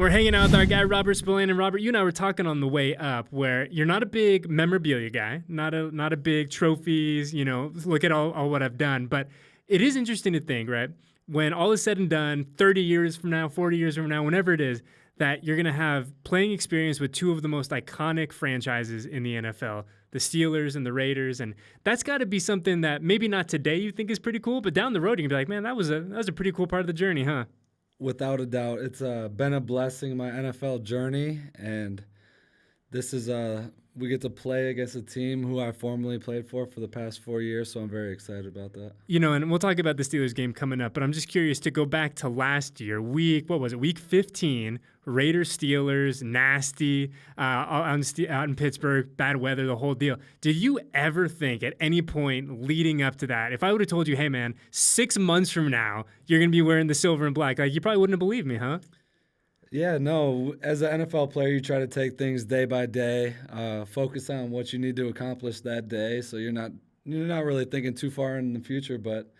We're hanging out with our guy Robert Spillane, and Robert, you and I were talking on the way up, where you're not a big memorabilia guy, not a big trophies. Look at all what I've done, but it is interesting to think, right? When all is said and done, 30 years from now, 40 years from now, whenever it is, that you're gonna have playing experience with two of the most iconic franchises in the NFL, the Steelers and the Raiders, and that's got to be something that maybe not today you think is pretty cool, but down the road you're gonna be like, man, that was a pretty cool part of the journey, huh? Without a doubt, it's been a blessing in my NFL journey, and this is we get to play against a team who I formerly played for the past 4 years, so I'm very excited about that. And we'll talk about the Steelers game coming up, but I'm just curious to go back to last year, week 15, Raiders, Steelers, nasty, out in Pittsburgh, bad weather, the whole deal. Did you ever think at any point leading up to that, if I would have told you, hey man, 6 months from now, you're going to be wearing the silver and black, like you probably wouldn't have believed me, huh? Yeah, no. As an NFL player, you try to take things day by day, focus on what you need to accomplish that day. So you're not really thinking too far in the future. But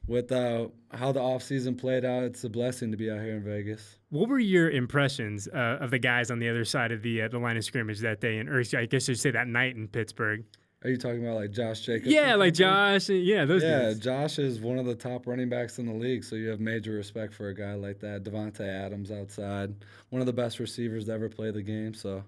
with how the offseason played out, it's a blessing to be out here in Vegas. What were your impressions of the guys on the other side of the line of scrimmage that day, or I guess you'd say that night in Pittsburgh? Are you talking about like Josh Jacobs? Yeah, like Josh. Yeah, those Yeah, dudes. Josh is one of the top running backs in the league, so you have major respect for a guy like that. Devontae Adams outside, one of the best receivers to ever play the game. So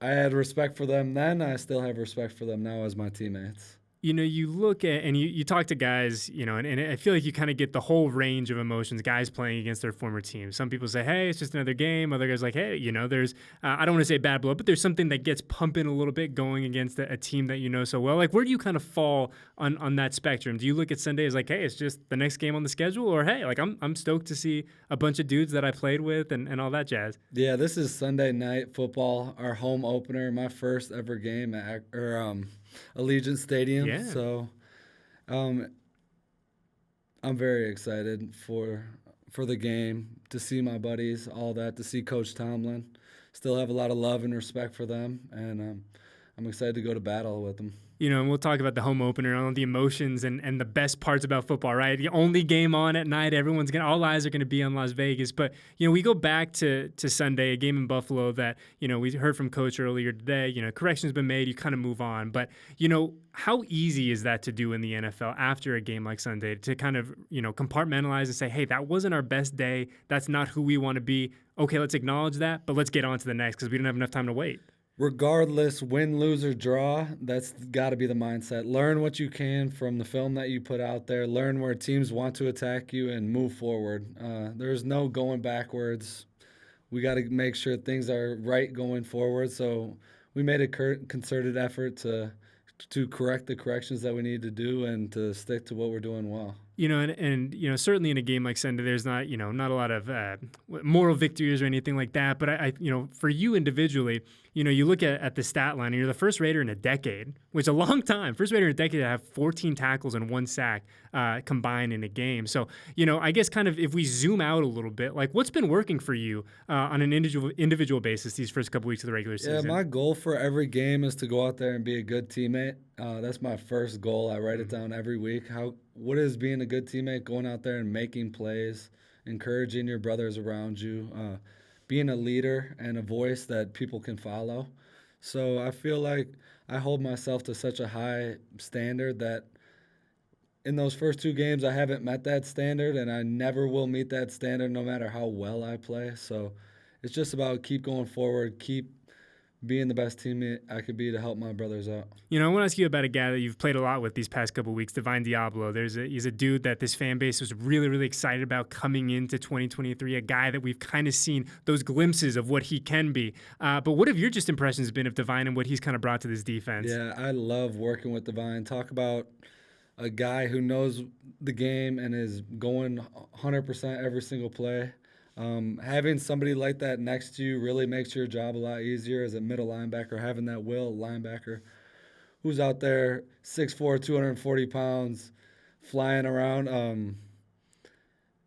I had respect for them then. I still have respect for them now as my teammates. You look at and you talk to guys, and I feel like you kind of get the whole range of emotions, guys playing against their former team. Some people say, hey, it's just another game. Other guys like, hey, there's, I don't want to say bad blood, but there's something that gets pumping a little bit going against a team that you know so well. Like, where do you kind of fall on that spectrum? Do you look at Sunday as like, hey, it's just the next game on the schedule? Or, hey, like I'm stoked to see a bunch of dudes that I played with and all that jazz? Yeah, this is Sunday night football, our home opener, my first ever game at Allegiant Stadium. Yeah. So I'm very excited for the game, to see my buddies, all that, to see Coach Tomlin. Still have a lot of love and respect for them, and I'm excited to go to battle with them. And we'll talk about the home opener, all the emotions and the best parts about football, right? The only game on at night, all eyes are going to be on Las Vegas. But, we go back to Sunday, a game in Buffalo that, we heard from Coach earlier today, corrections been made, you kind of move on. But, how easy is that to do in the NFL after a game like Sunday to kind of, compartmentalize and say, hey, that wasn't our best day. That's not who we want to be. Okay, let's acknowledge that, but let's get on to the next because we don't have enough time to wait. Regardless, win, lose, or draw, that's got to be the mindset. Learn what you can from the film that you put out there. Learn where teams want to attack you and move forward. There's no going backwards. We got to make sure things are right going forward. So we made a concerted effort to correct the corrections that we need to do and to stick to what we're doing well. Certainly in a game like Sunday, there's not a lot of moral victories or anything like that. But I for you individually, you look at the stat line, and you're the first Raider in a decade, which is a long time. First Raider in a decade to have 14 tackles and 1 sack combined in a game. So, I guess kind of if we zoom out a little bit, like what's been working for you on an individual basis these first couple weeks of the regular season? Yeah, my goal for every game is to go out there and be a good teammate. That's my first goal. I write it down every week. What is being a good teammate? Going out there and making plays, encouraging your brothers around you, being a leader and a voice that people can follow. So I feel like I hold myself to such a high standard that in those first 2 games I haven't met that standard, and I never will meet that standard no matter how well I play. So it's just about keep going forward, keep being the best teammate I could be to help my brothers out. I want to ask you about a guy that you've played a lot with these past couple of weeks, Divine Deablo. He's a dude that this fan base was really, really excited about coming into 2023, a guy that we've kind of seen those glimpses of what he can be. But what have your just impressions been of Divine and what he's kind of brought to this defense? Yeah, I love working with Divine. Talk about a guy who knows the game and is going 100% every single play. Having somebody like that next to you really makes your job a lot easier as a middle linebacker. Having that will linebacker who's out there 6'4", 240 pounds, flying around.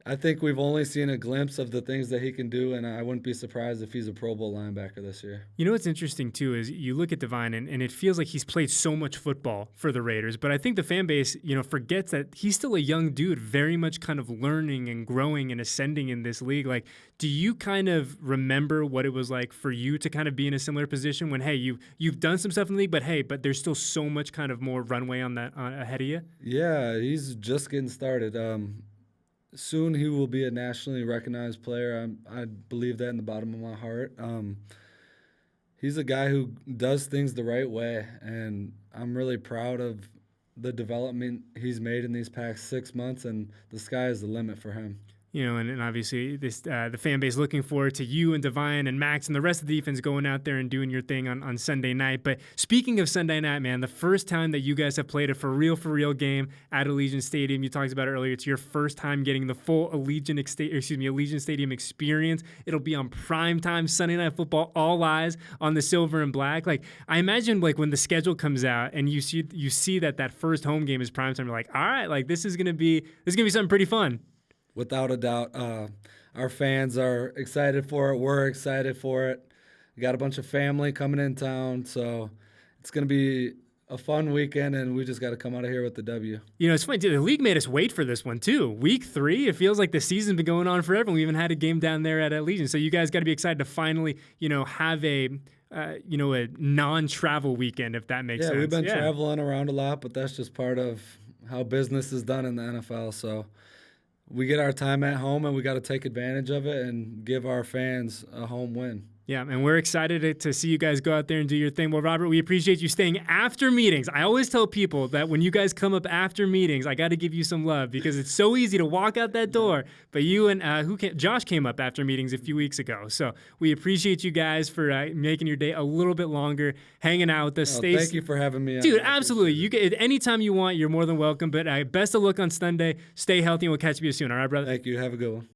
I think we've only seen a glimpse of the things that he can do, and I wouldn't be surprised if he's a Pro Bowl linebacker this year. You know what's interesting too is you look at Divine and it feels like he's played so much football for the Raiders, but I think the fan base, forgets that he's still a young dude, very much kind of learning and growing and ascending in this league. Like, do you kind of remember what it was like for you to kind of be in a similar position when, hey, you've done some stuff in the league, but there's still so much kind of more runway on that ahead of you? Yeah, he's just getting started. Soon he will be a nationally recognized player. I believe that in the bottom of my heart. He's a guy who does things the right way, and I'm really proud of the development he's made in these past 6 months, and the sky is the limit for him. And obviously this the fan base looking forward to you and Divine and Max and the rest of the defense going out there and doing your thing on Sunday night. But speaking of Sunday night, man, the first time that you guys have played a for real game at Allegiant Stadium, you talked about it earlier. It's your first time getting the full Allegiant Stadium experience. It'll be on primetime Sunday Night Football, all eyes on the silver and black. Like, I imagine, like, when the schedule comes out and you see that first home game is primetime, you're like, all right, like this is gonna be something pretty fun. Without a doubt, our fans are excited for it. We're excited for it. We got a bunch of family coming in town, so it's going to be a fun weekend, and we just got to come out of here with the W. It's funny, the league made us wait for this one, too. Week 3, it feels like the season's been going on forever. We even had a game down there at Allegiant. So you guys got to be excited to finally, have a non-travel weekend, if that makes sense. Yeah, we've been traveling around a lot, but that's just part of how business is done in the NFL. So we get our time at home, and we got to take advantage of it and give our fans a home win. Yeah, and we're excited to see you guys go out there and do your thing. Well, Robert, we appreciate you staying after meetings. I always tell people that when you guys come up after meetings, I got to give you some love because it's so easy to walk out that door. But you and Josh came up after meetings a few weeks ago. So we appreciate you guys for making your day a little bit longer, hanging out with us. Thank you for having me. Dude, absolutely. You get anytime you want, you're more than welcome. But best of luck on Sunday. Stay healthy, and we'll catch you soon. All right, brother? Thank you. Have a good one.